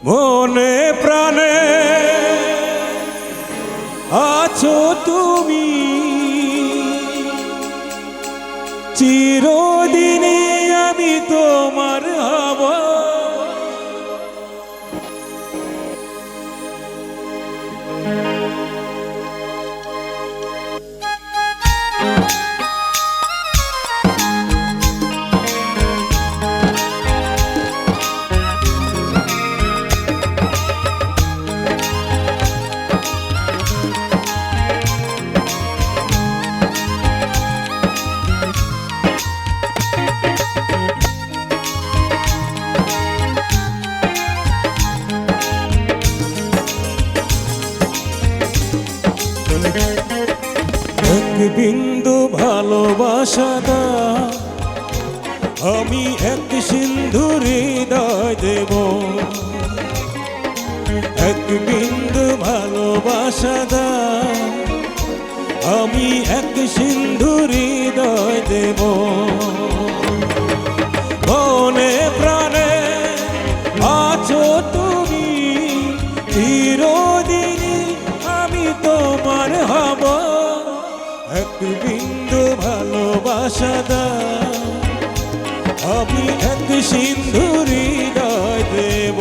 মনে প্রাণে আছো তুমি, চিরদিনই আমি তোমার হব। এক বিন্দু ভালোবাসা দাও, আমি এক সিন্ধু হৃদয় দেব। এক বিন্দু ভালোবাসা দাও, আমি এক সিন্ধু হৃদয় দেব। মনে প্রাণে আছো তুমি, চিরদিনই আমি তোমার হব। এক বিন্দু ভালোবাসা দাও, আমি এক সিন্ধু হৃদয় দেব।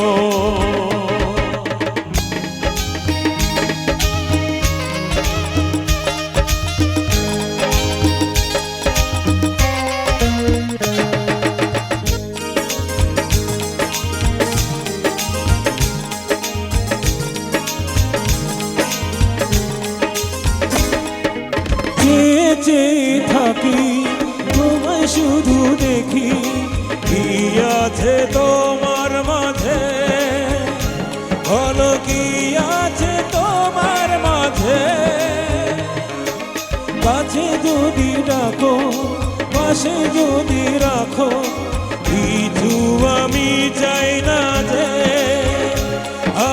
চেয়ে থাকি তোমায় শুধু দেখি, কি আছে তোমার মাঝে, বলো কি আছে তোমার মাঝে। কাছে যদি রাখো, পাশে যদি রাখো, কিছু আমি চাই না যে,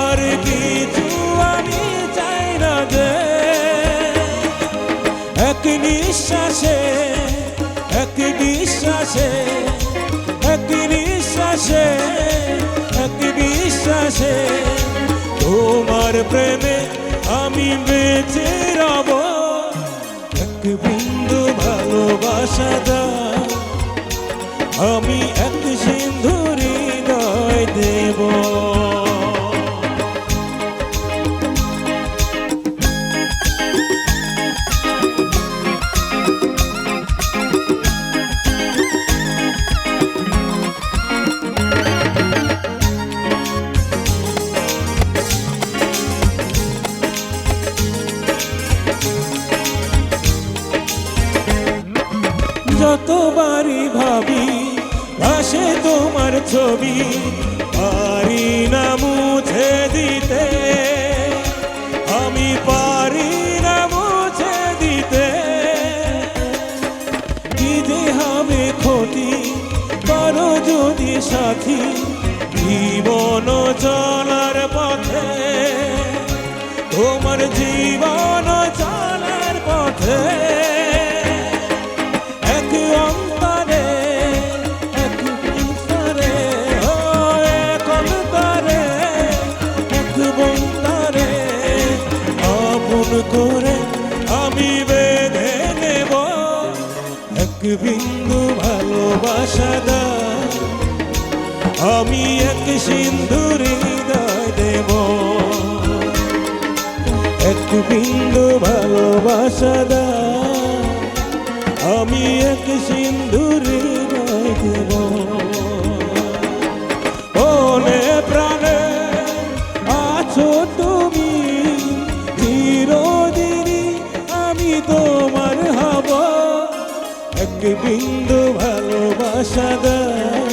আর কিছু আমি চাই না যে। এক নিঃশ্বাসে, এক বিশ্বাসে, এক নিঃশ্বাসে, এক বিশ্বাসে, তোমার প্রেমে আমি বেঁচে রব। এক বিন্দু ভালোবাসা দাও, আমি এক সিন্ধু হৃদয় দেব। যতবারই ভাবি ভাসে তোমার ছবি, পারি না মুছে দিতে, আমি পারি না মুছে দিতে। কি যে হবে ক্ষতি, করো যদি সাথী, জীবন চলার পথে, তোমার জীবন চলার পথে। করে আমি বেঁধে নেব, এক বিন্দু ভালোবাসা দাও, আমি এক সিন্ধু হৃদয় দেব। এক বিন্দু ভালোবাসা দাও, আমি এক সিন্ধু হৃদয় দেব। মনে প্রাণে আছো তুমি, চিরদিনই আমি তোমার হব। এক বিন্দু ভালোবাসা দাও,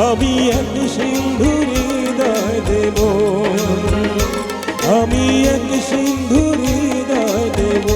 আমি এক সিন্ধু হৃদয় দেব। আমি এক সিন্ধু হৃদয় দেব।